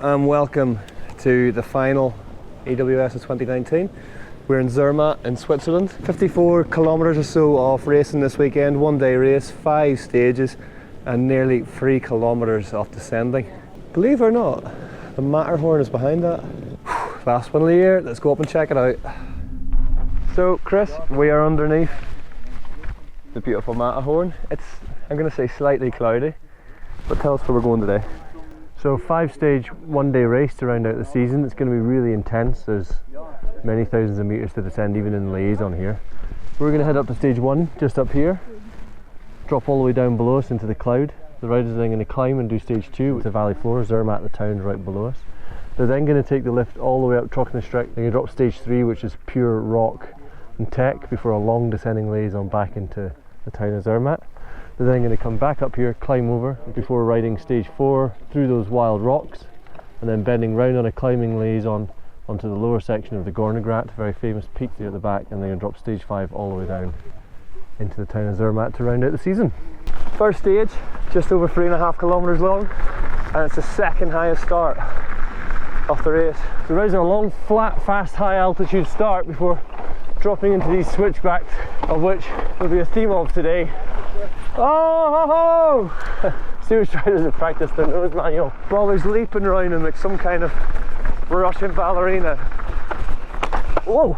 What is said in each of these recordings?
and welcome to the final EWS of 2019. We're in Zermatt in Switzerland. 54 kilometers or so of racing this weekend, one day race, 5 stages and nearly 3 kilometers of descending. Believe it or not, the Matterhorn is behind that. Last one of the year, let's go up and check it out. So Chris, we are underneath the beautiful Matterhorn. It's, I'm going to say slightly cloudy, but tell us where we're going today. So 5-stage one-day race to round out the season. It's going to be really intense. There's many thousands of meters to descend even in liaison here. We're going to head up to stage 1 just up here, drop all the way down below us into the cloud. The riders are then going to climb and do stage 2 with the valley floor. Zermatt, the town's right below us. They're then going to take the lift all the way up Trocknestreck. They're going to drop stage 3, which is pure rock and tech, before a long descending liaison back into the town of Zermatt. They're then going to come back up here, climb over, before riding stage 4 through those wild rocks, and then bending round on a climbing liaison onto the lower section of the Gornegrat, very famous peak there at the back, and they're going to drop stage 5 all the way down into the town of Zermatt to round out the season. First stage, just over 3.5 kilometers long, and it's the second highest start of the race. So riders a long, flat, fast, high altitude start before dropping into these switchbacks, of which will be a theme of today. Oh! Stewards riders have practiced their nose manual. Always leaping around in like some kind of Russian ballerina. Whoa!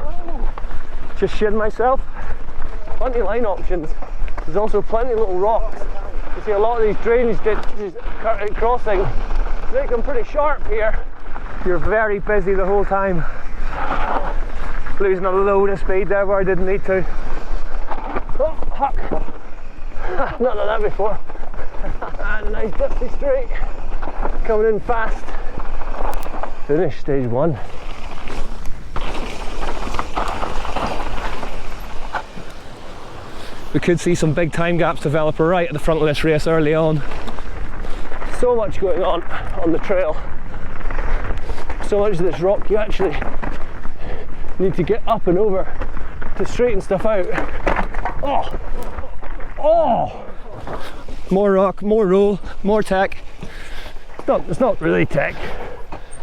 Just shitting myself. Plenty of line options. There's also plenty of little rocks. You see a lot of these drainage ditches crossing make them pretty sharp here. You're very busy the whole time. Losing a load of speed there where I didn't need to. Oh, huck. Not done that before. And a nice dusty straight. Coming in fast. Finish stage 1. We could see some big time gaps develop right at the front of this race early on. So much going on the trail. So much of this rock you actually need to get up and over to straighten stuff out. Oh! Oh! More rock, more roll, more tech. It's not really tech.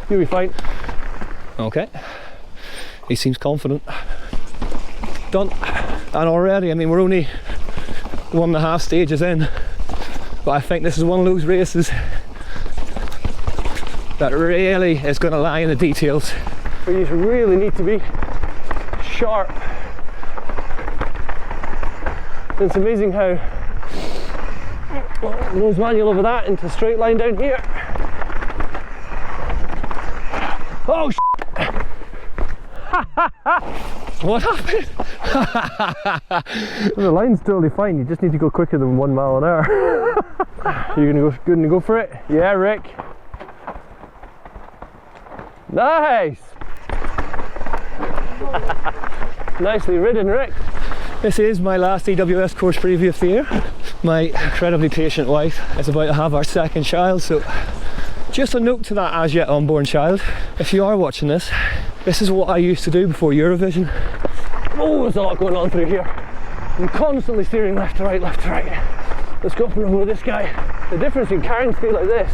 You'll be fine. Okay. He seems confident. Done. And already, I mean, we're only 1.5 stages in, but I think this is one of those races that really is going to lie in the details. Where you really need to be sharp. And it's amazing how nose manual over that into a straight line down here. Oh shit! What happened? Well, the line's totally fine, you just need to go quicker than 1 mile an hour. You're gonna go for it? Yeah, Rick. Nice! Nicely ridden, Rick. This is my last EWS course preview of the year. My incredibly patient wife is about to have our second child, so just a note to that as yet unborn child. If you are watching this, this is what I used to do before Eurovision. Oh, there's a lot going on through here. I'm constantly steering left to right, left to right. Let's go up and over this guy. The difference in carrying speed like this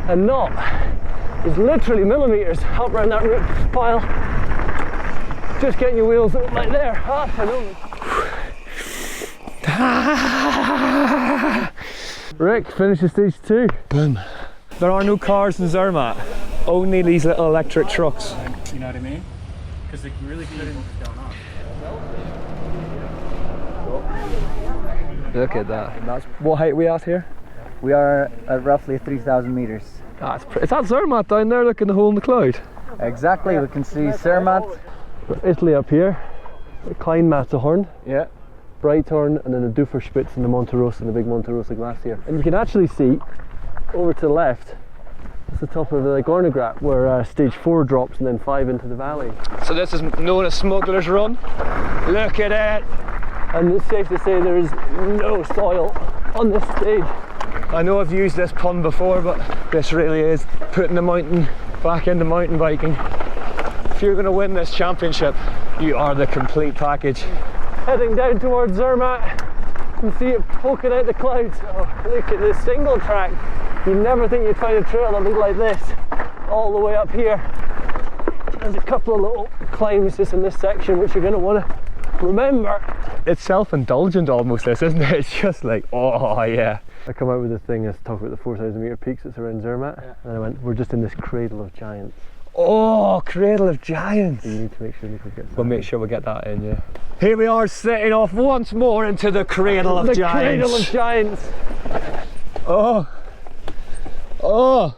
and not is literally millimeters up around that root pile. Just getting your wheels like there. Rick finishes stage 2. Boom. There are no cars in Zermatt, only these little electric trucks. You know what I mean? Because they really couldn't what's going on. Look at that. That's what height are we at here? We are at roughly 3,000 meters. Is that Zermatt down there? Look in the hole in the cloud. Exactly, we can see Zermatt. Italy up here, Klein Matterhorn, Yeah. Breithorn, and then the Duferspitz and the Monte Rosa and the big Monte Rosa glacier. And you can actually see over to the left, that's the top of the Gornegrat, where stage 4 drops and then 5 into the valley. So this is known as Smuggler's Run. Look at it! And it's safe to say there is no soil on this stage. I know I've used this pun before, but this really is putting the mountain back into mountain biking. If you're going to win this championship, you are the complete package. Heading down towards Zermatt, you can see it poking out the clouds. Oh, look at this single track. You'd never think you'd find a trail that looked like this all the way up here. There's a couple of little climbs just in this section which you're going to want to remember. It's self-indulgent almost, this, isn't it? It's just like, oh yeah. I come out with this thing that's talk about the 4,000 metre peaks that's around Zermatt, and I went, we're just in this cradle of giants. Oh, cradle of giants! You need to make sure we get that. We'll make sure we get that in, yeah. Here we are setting off once more into the cradle of giants. The cradle of giants. Oh. Oh.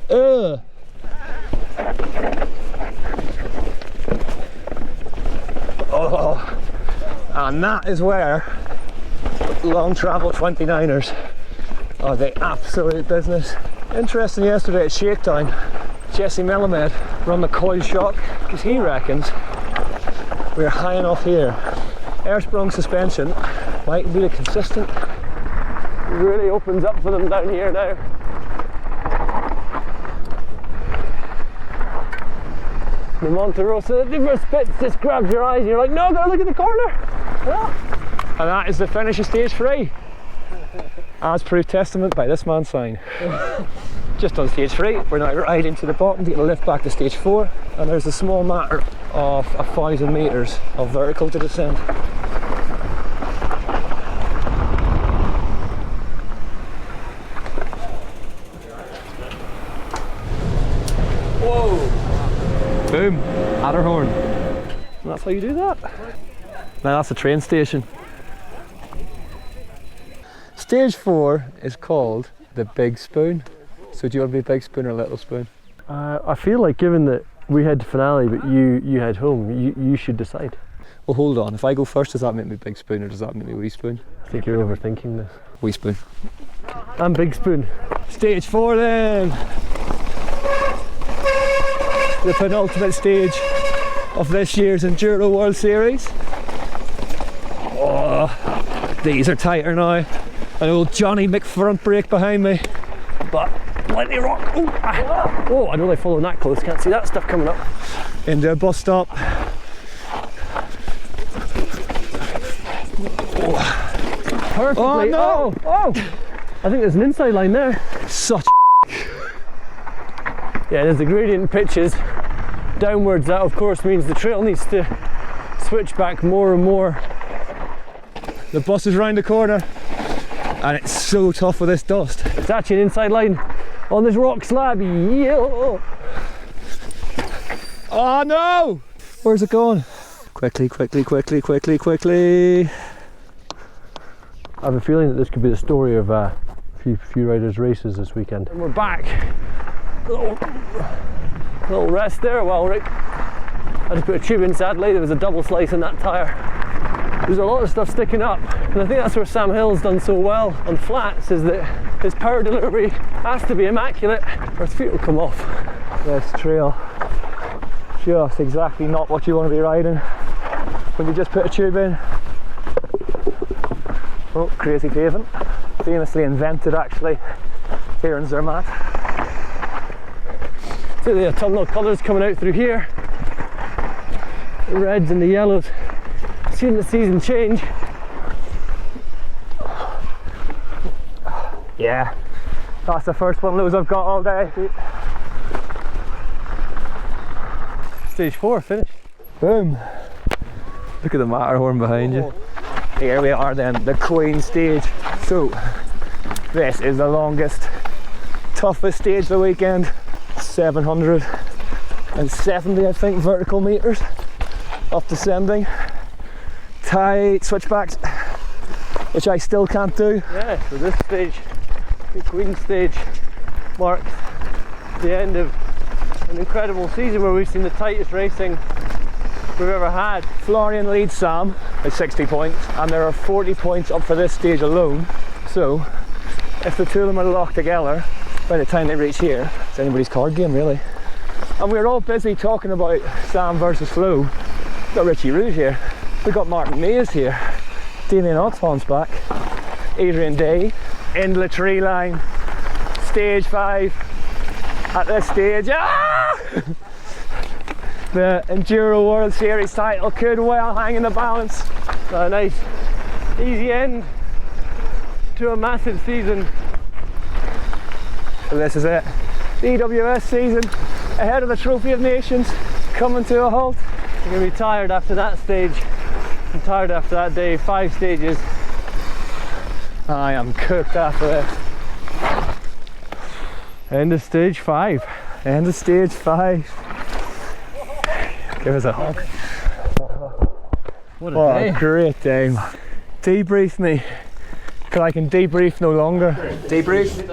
Oh. And that is where long travel 29ers are the absolute business. Interesting, yesterday at Shakedown, Jesse Melamed run the coil shock because he reckons we're high enough here. Air sprung suspension might be the consistent. It really opens up for them down here now. The Monte Rosa, the different spits just grabs your eyes and you're like, no, gotta look at the corner. Yeah. And that is the finish of stage 3. As proved testament by this man's sign. Just on stage 3, we're now riding to the bottom to get a lift back to stage 4, and there's a small matter of 1,000 metres of vertical to descend. Whoa! Boom! Matterhorn. And that's how you do that. Now that's the train station. Stage 4 is called the Big Spoon. So do you want to be Big Spoon or Little Spoon? I feel like, given that we head to finale but you head home, you should decide. Well, hold on. If I go first, does that make me Big Spoon or does that make me Wee Spoon? I think you're overthinking this. Wee Spoon. I'm Big Spoon. Stage 4 then! The penultimate stage of this year's Enduro World Series. Oh, these are tighter now. An old Johnny McFront brake behind me, but plenty of rock. Oh, I don't like following that close, can't see that stuff coming up. Into a bus stop. Perfectly. Oh, no. Oh, I think there's an inside line there. Such yeah, there's the gradient pitches downwards. That of course means the trail needs to switch back more and more. The bus is round the corner and it's so tough with this dust. It's actually an inside line on this rock slab. Yeah. Oh no! Where's it going? Quickly, quickly, quickly, quickly, quickly. I have a feeling that this could be the story of a few riders' races this weekend. And we're back. Little rest there while Rick had to put a tube in. Sadly, there was a double slice in that tyre. There's a lot of stuff sticking up, and I think that's where Sam Hill's done so well on flats, is that his power delivery has to be immaculate or his feet will come off. This trail, just exactly not what you want to be riding when you just put a tube in. Oh, crazy pavement. Famously invented actually here in Zermatt. See the autumnal colours coming out through here. The reds and the yellows. Seeing the season change. Yeah, that's the first one of those I've got all day. Stage 4 finished. Boom. Look at the Matterhorn behind you. Here we are then, the Queen stage. So, this is the longest, toughest stage of the weekend. 770 I think vertical metres of descending. Tight switchbacks, which I still can't do. Yeah, so this stage, the Queen stage, marks the end of an incredible season where we've seen the tightest racing we've ever had. Florian leads Sam at 60 points, and there are 40 points up for this stage alone. So, if the two of them are locked together, by the time they reach here, it's anybody's card game really. And we're all busy talking about Sam versus Flo. We've got Richie Rouge here. We've got Martin Mays here, Damien Otzon's back, Adrian Day, end the tree line, stage 5 at this stage. Ah! The Enduro World Series title could well hang in the balance. So a nice easy end to a massive season. So this is it, EWS season ahead of the Trophy of Nations coming to a halt. I'm gonna be tired after that stage. I'm tired after that day, 5 stages. I am cooked after this. End of stage 5. End of stage 5. Give us a hug. What What a a day. great day, man. Debrief me, because I can debrief no longer. Debrief.